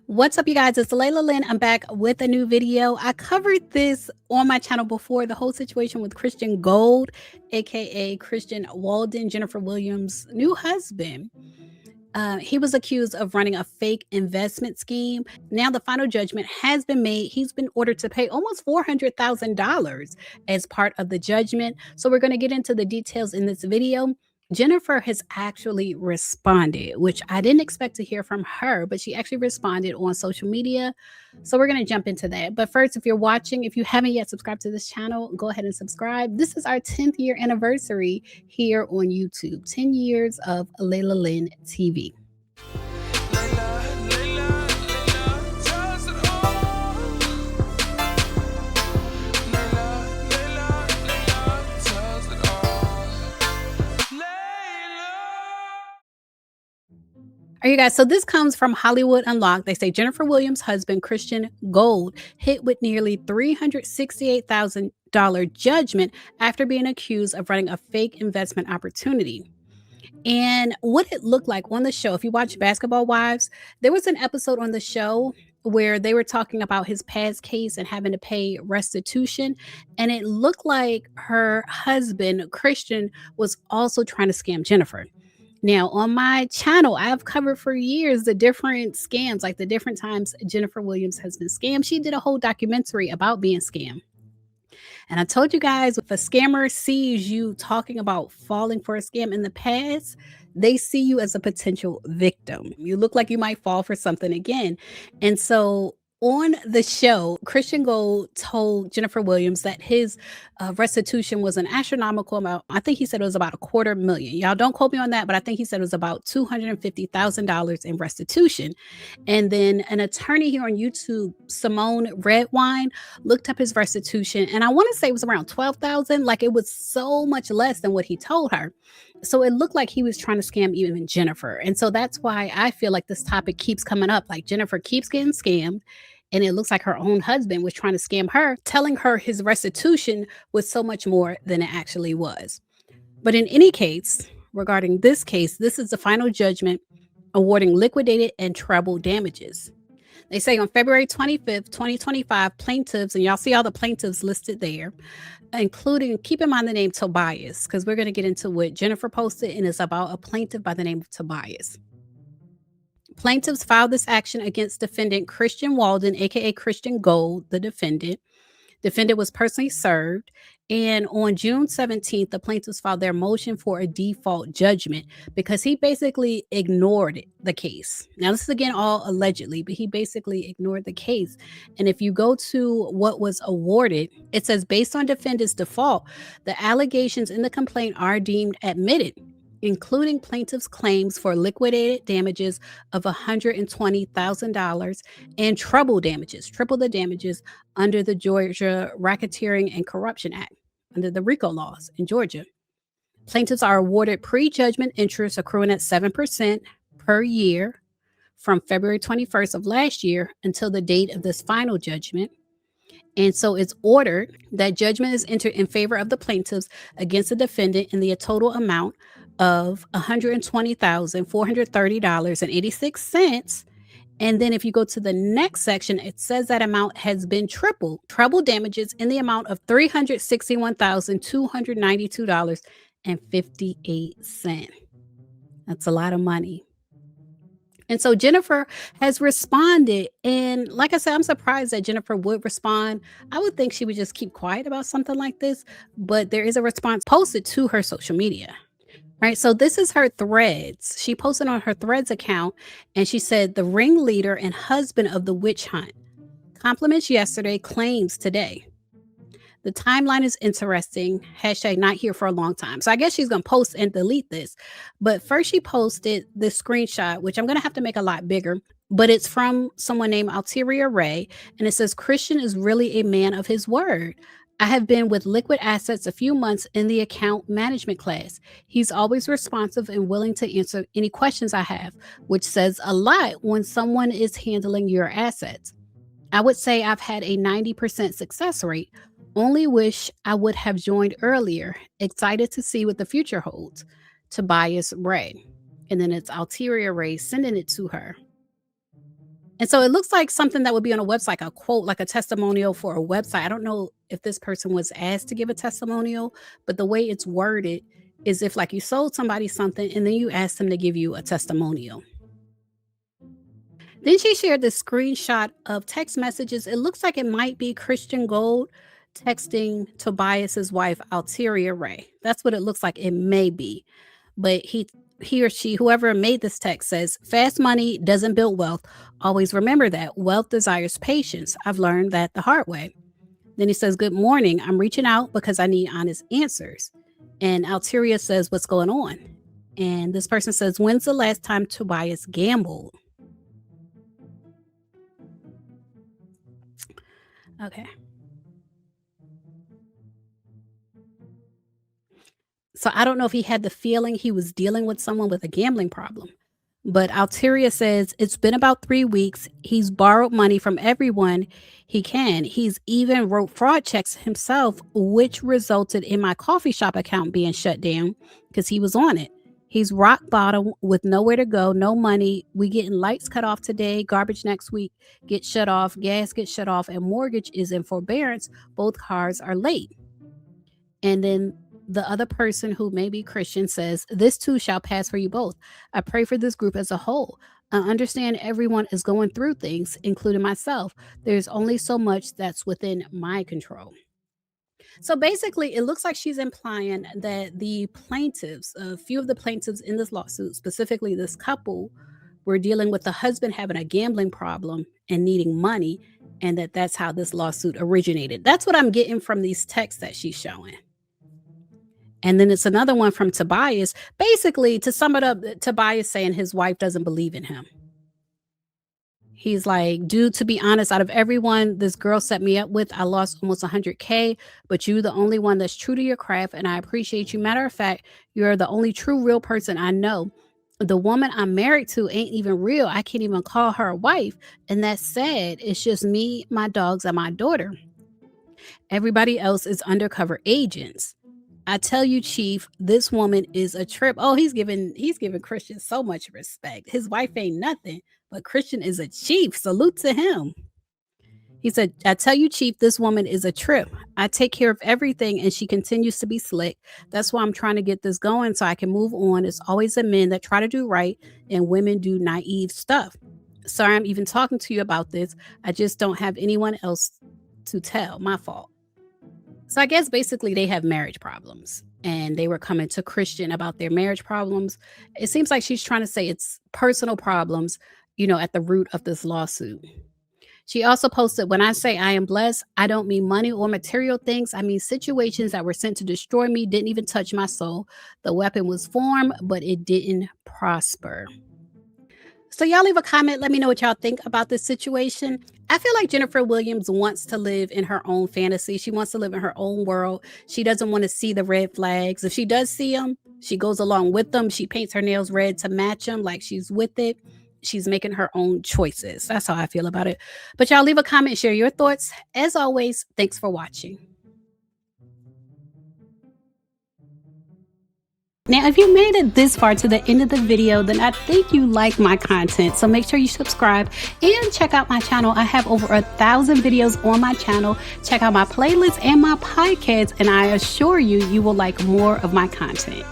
What's up, you guys? It's Layla Lynn. I'm back with a new video. I covered this on my channel before, the whole situation with Christian Gold, aka Christian Walden, Jennifer Williams' new husband. He was accused of running a fake investment scheme. Now, the final judgment has been made. He's been ordered to pay almost $400,000 as part of the judgment. So, we're going to get into the details in this video. Jennifer has actually responded, which I didn't expect to hear from her, but she actually responded on social media. So, we're going to jump into that. But first, if you're watching, if you haven't yet subscribed to this channel, go ahead and subscribe. This is our 10th year anniversary here on YouTube, 10 years of Layla Lynn TV. All right, you guys, so this comes from Hollywood Unlocked. They say Jennifer Williams' husband, Christian Gold, hit with nearly $368,000 judgment after being accused of running a fake investment opportunity. And what it looked like on the show, if you watch Basketball Wives, there was an episode on the show where they were talking about his past case and having to pay restitution. And it looked like her husband, Christian, was also trying to scam Jennifer. Now, on my channel, I've covered for years the different scams, like the different times Jennifer Williams has been scammed. She did a whole documentary about being scammed. And I told you guys, if a scammer sees you talking about falling for a scam in the past, they see you as a potential victim. You look like you might fall for something again. And so on the show, Christian Gold told Jennifer Williams that his restitution was an astronomical amount. I think he said it was about $250,000. Y'all don't quote me on that, but I think he said it was about $250,000 in restitution. And then an attorney here on YouTube, Simone Redwine, looked up his restitution, and I want to say it was around 12,000. Like, it was so much less than what he told her. So it looked like he was trying to scam even Jennifer. And so that's why I feel like this topic keeps coming up. Like, Jennifer keeps getting scammed, and it looks like her own husband was trying to scam her, telling her his restitution was so much more than it actually was. But in any case, regarding this case, this is the final judgment awarding liquidated and treble damages. They say on February 25th, 2025, plaintiffs, and y'all see all the plaintiffs listed there, including, keep in mind the name Tobias, because we're going to get into what Jennifer posted, and it's about a plaintiff by the name of Tobias. Plaintiffs filed this action against defendant Christian Walden, aka Christian Gold, the defendant. Defendant was personally served. And on June 17th, the plaintiffs filed their motion for a default judgment because he basically ignored the case. Now, this is again all allegedly, but he basically ignored the case. And if you go to what was awarded, it says, based on defendant's default, the allegations in the complaint are deemed admitted, including plaintiff's claims for liquidated damages of $120,000 and treble damages, triple the damages under the Georgia Racketeering and Corruption Act, under the RICO laws in Georgia. Plaintiffs are awarded pre-judgment interest accruing at 7% per year from February 21st of last year until the date of this final judgment. And so it's ordered that judgment is entered in favor of the plaintiffs against the defendant in the total amount of $120,430.86. And then if you go to the next section, it says that amount has been tripled. Treble damages in the amount of $361,292.58. That's a lot of money. And so Jennifer has responded. And like I said, I'm surprised that Jennifer would respond. I would think she would just keep quiet about something like this. But there is a response posted to her social media. Right. So this is her threads. She posted on her threads account, and she said, the ringleader and husband of the witch hunt. Compliments yesterday, claims today. The timeline is interesting. Hashtag not here for a long time. So I guess she's going to post and delete this. But first she posted this screenshot, which I'm going to have to make a lot bigger. But it's from someone named Alteria Ray. And it says, Christian is really a man of his word. I have been with Liquid Assets a few months in the account management class. He's always responsive and willing to answer any questions I have, which says a lot when someone is handling your assets. I would say I've had a 90% success rate. Only wish I would have joined earlier. Excited to see what the future holds. Tobias Ray. And then it's Alteria Ray sending it to her. And so it looks like something that would be on a website, a quote, like a testimonial for a website. I don't know if this person was asked to give a testimonial, but the way it's worded is if like you sold somebody something and then you asked them to give you a testimonial. Then she shared this screenshot of text messages. It looks like it might be Christian Gold texting Tobias's wife, Alteria Ray. That's what it looks like. It may be. But he or she, whoever made this text says, fast money doesn't build wealth. Always remember that. Wealth desires patience. I've learned that the hard way. Then he says, good morning. I'm reaching out because I need honest answers. And Alteria says, what's going on? And this person says, when's the last time Tobias gambled? Okay. So I don't know if he had the feeling he was dealing with someone with a gambling problem. But Alteria says it's been about 3 weeks. He's borrowed money from everyone he can. He's even wrote fraud checks himself, which resulted in my coffee shop account being shut down because he was on it. He's rock bottom with nowhere to go, no money. We getting lights cut off today, garbage next week, get shut off, gas gets shut off, and mortgage is in forbearance. Both cars are late. And then the other person who may be Christian says, this too shall pass for you both. I pray for this group as a whole. I understand everyone is going through things, including myself. There's only so much that's within my control. So basically, it looks like she's implying that the plaintiffs, a few of the plaintiffs in this lawsuit, specifically this couple, were dealing with the husband having a gambling problem and needing money, and that's how this lawsuit originated. That's what I'm getting from these texts that she's showing. And then it's another one from Tobias. Basically, to sum it up, Tobias saying his wife doesn't believe in him. He's like, dude, to be honest, out of everyone this girl set me up with, I lost almost 100K, but you the only one that's true to your craft, and I appreciate you. Matter of fact, you're the only true real person I know. The woman I'm married to ain't even real. I can't even call her a wife. And that's sad. It's just me, my dogs, and my daughter. Everybody else is undercover agents. I tell you, Chief, this woman is a trip. Oh, he's giving Christian so much respect. His wife ain't nothing, but Christian is a chief. Salute to him. He said, I tell you, Chief, this woman is a trip. I take care of everything, and she continues to be slick. That's why I'm trying to get this going so I can move on. It's always the men that try to do right, and women do naive stuff. Sorry, I'm even talking to you about this. I just don't have anyone else to tell. My fault. So I guess basically they have marriage problems, and they were coming to Christian about their marriage problems. It seems like she's trying to say it's personal problems, at the root of this lawsuit. She also posted, when I say I am blessed, I don't mean money or material things. I mean situations that were sent to destroy me didn't even touch my soul. The weapon was formed, but it didn't prosper. So y'all leave a comment. Let me know what y'all think about this situation. I feel like Jennifer Williams wants to live in her own fantasy. She wants to live in her own world. She doesn't want to see the red flags. If she does see them, she goes along with them. She paints her nails red to match them, like she's with it. She's making her own choices. That's how I feel about it. But y'all leave a comment, share your thoughts. As always, thanks for watching. Now, if you made it this far to the end of the video, then I think you like my content. So make sure you subscribe and check out my channel. I have over 1,000 videos on my channel. Check out my playlist and my podcast, and I assure you, you will like more of my content.